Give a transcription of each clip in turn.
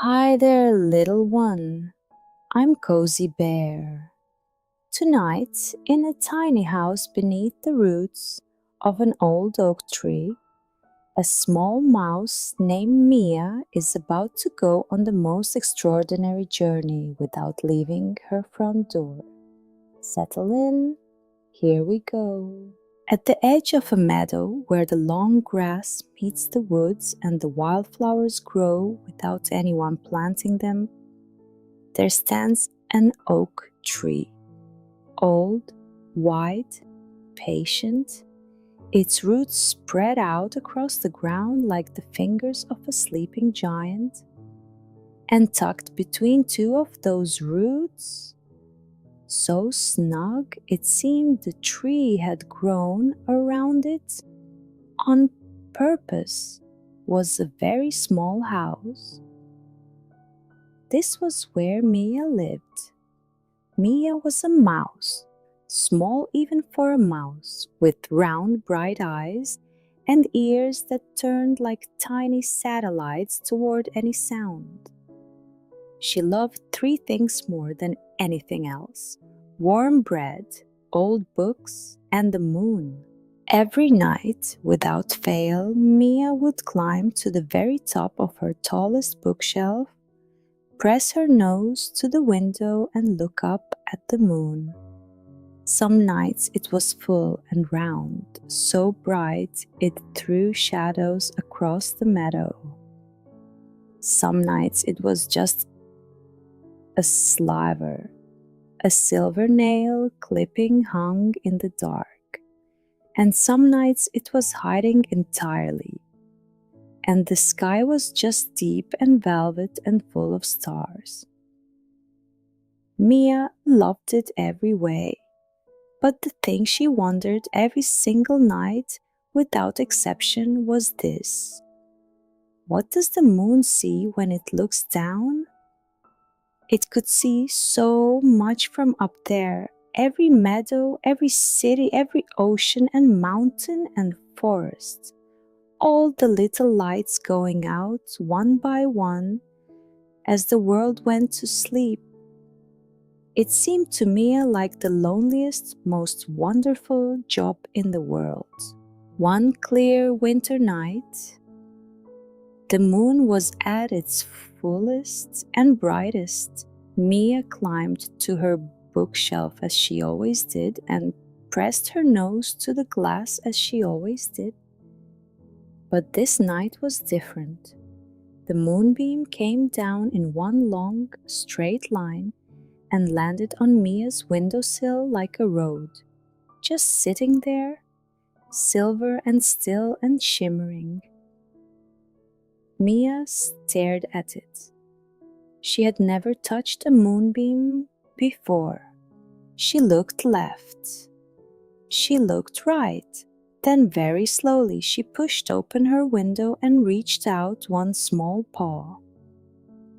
Hi there, little one. I'm Cozy Bear. Tonight, in a tiny house beneath the roots of an old oak tree, a small mouse named Mia is about to go on the most extraordinary journey without leaving her front door. Settle in, here we go. At the edge of a meadow where the long grass meets the woods and the wildflowers grow without anyone planting them, there stands an oak tree. Old, white, patient, its roots spread out across the ground like the fingers of a sleeping giant. And tucked between two of those roots, so snug it seemed the tree had grown around it on purpose, was a very small house. This was where Mia lived. Mia was a mouse, small even for a mouse, with round bright eyes and ears that turned like tiny satellites toward any sound. She loved three things more than anything else: warm bread, old books, and the moon. Every night, without fail, Mia would climb to the very top of her tallest bookshelf, press her nose to the window and look up at the moon. Some nights it was full and round, so bright it threw shadows across the meadow. Some nights it was just a sliver, a silver nail clipping hung in the dark, and some nights it was hiding entirely, and the sky was just deep and velvet and full of stars. Mia loved it every way, but the thing she wondered every single night, without exception, was this: what does the moon see when it looks down? It could see so much from up there, every meadow, every city, every ocean and mountain and forest, all the little lights going out one by one as the world went to sleep. It seemed to Mia like the loneliest, most wonderful job in the world. One clear winter night, the moon was at its fullest and brightest. Mia climbed to her bookshelf as she always did and pressed her nose to the glass as she always did. But this night was different. The moonbeam came down in one long, straight line and landed on Mia's windowsill like a road, just sitting there, silver and still and shimmering. Mia stared at it. She had never touched a moonbeam before. She looked left. She looked right. Then very slowly she pushed open her window and reached out one small paw.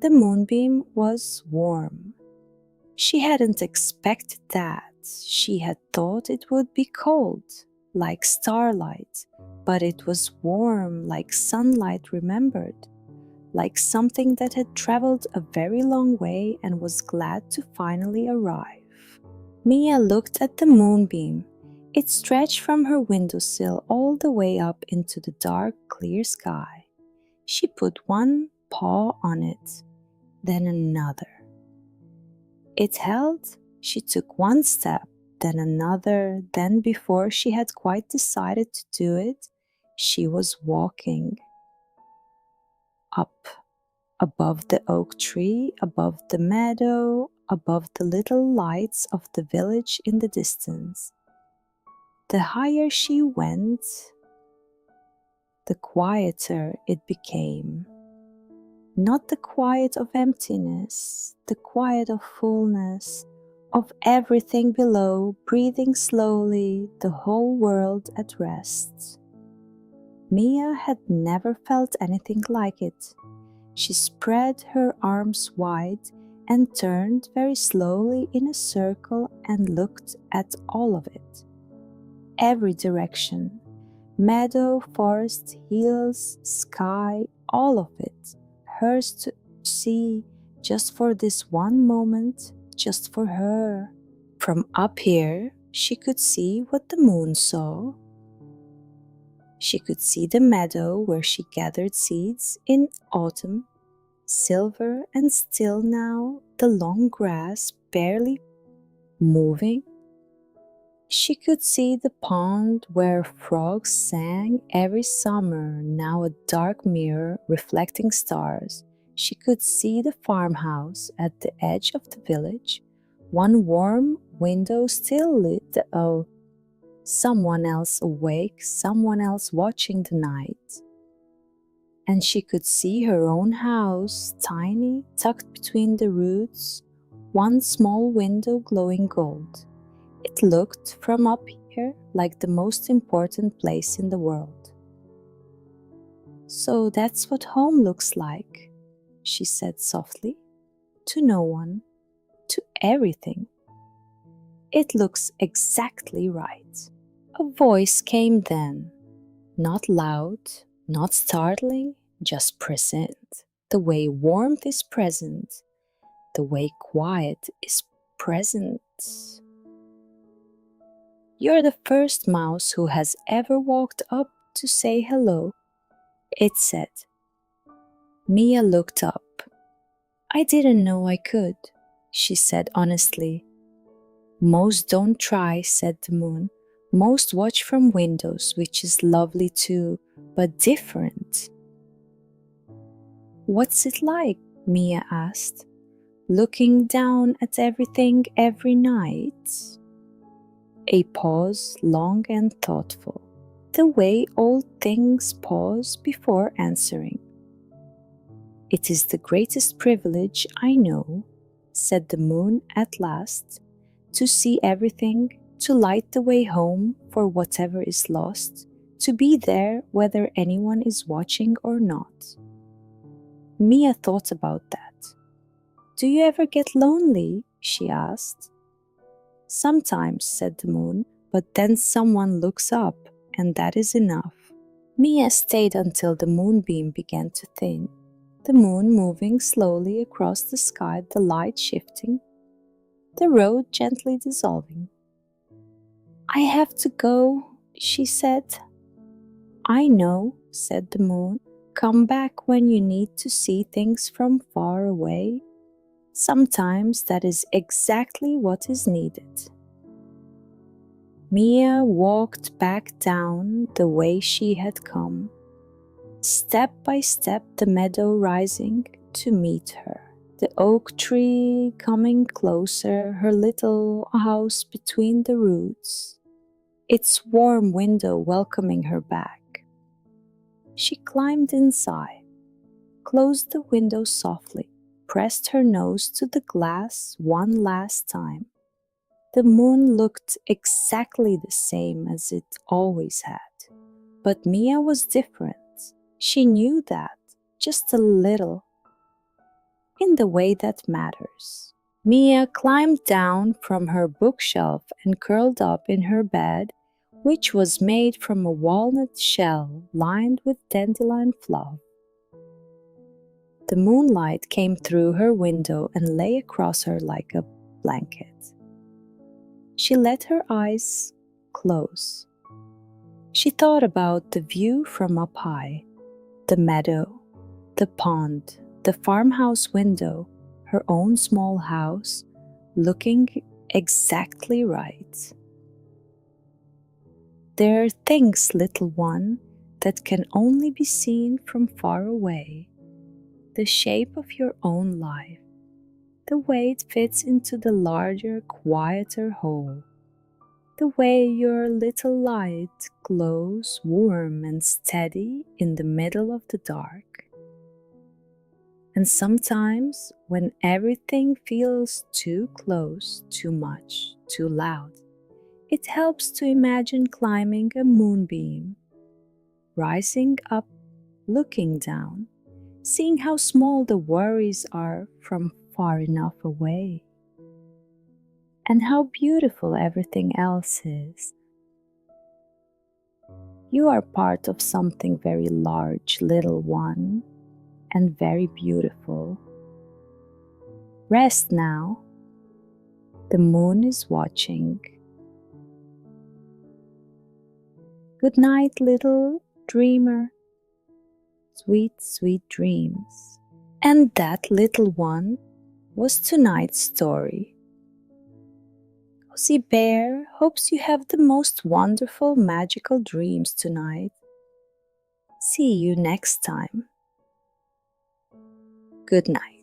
The moonbeam was warm. She hadn't expected that. She had thought it would be cold, like starlight, but it was warm, like sunlight remembered, like something that had traveled a very long way and was glad to finally arrive. Mia looked at the moonbeam. It stretched from her windowsill all the way up into the dark, clear sky. She put one paw on it, then another. It held. She took one step, then another, then before she had quite decided to do it, she was walking. Up, above the oak tree, above the meadow, above the little lights of the village in the distance. The higher she went, the quieter it became. Not the quiet of emptiness, the quiet of fullness, of everything below, breathing slowly, the whole world at rest. Mia had never felt anything like it. She spread her arms wide and turned very slowly in a circle and looked at all of it. Every direction, meadow, forest, hills, sky, all of it, hers see, just for this one moment, just for her. From up here, she could see what the moon saw. She could see the meadow where she gathered seeds in autumn, silver and still now, the long grass barely moving. She could see the pond where frogs sang every summer, now a dark mirror reflecting stars. She could see the farmhouse at the edge of the village, one warm window still lit. Oh, someone else awake, someone else watching the night. And she could see her own house, tiny, tucked between the roots, one small window glowing gold. It looked from up here like the most important place in the world. "So that's what home looks like," she said softly, "to no one, to everything. It looks exactly right." A voice came then, not loud, not startling, just present, the way warmth is present, the way quiet is present. "You're the first mouse who has ever walked up to say hello," it said. Mia looked up. "I didn't know I could," she said honestly. "Most don't try," said the moon. "Most watch from windows, which is lovely too, but different." "What's it like?" Mia asked, "looking down at everything every night?" A pause, long and thoughtful, the way old things pause before answering. "It is the greatest privilege I know," said the moon at last, "to see everything, to light the way home for whatever is lost, to be there whether anyone is watching or not." Mia thought about that. "Do you ever get lonely?" she asked. "Sometimes," said the moon, "but then someone looks up, and that is enough." Mia stayed until the moonbeam began to thin, the moon moving slowly across the sky, the light shifting, the road gently dissolving. "I have to go," she said. "I know," said the moon. "Come back when you need to see things from far away. Sometimes that is exactly what is needed." Mia walked back down the way she had come, step by step the meadow rising to meet her, the oak tree coming closer, her little house between the roots, its warm window welcoming her back. She climbed inside, closed the window softly, pressed her nose to the glass one last time. The moon looked exactly the same as it always had, but Mia was different. She knew that, just a little, in the way that matters. Mia climbed down from her bookshelf and curled up in her bed, which was made from a walnut shell lined with dandelion fluff. The moonlight came through her window and lay across her like a blanket. She let her eyes close. She thought about the view from up high, the meadow, the pond, the farmhouse window, her own small house, looking exactly right. "There are things, little one, that can only be seen from far away. The shape of your own life, the way it fits into the larger, quieter whole, the way your little light glows warm and steady in the middle of the dark. And sometimes, when everything feels too close, too much, too loud, it helps to imagine climbing a moonbeam, rising up, looking down, seeing how small the worries are from far enough away, and how beautiful everything else is. You are part of something very large, little one, and very beautiful. Rest now. The moon is watching. Good night, little dreamer. Sweet, sweet dreams. And that little one was tonight's story. Cozy Bear hopes you have the most wonderful magical dreams tonight. See you next time. Good night.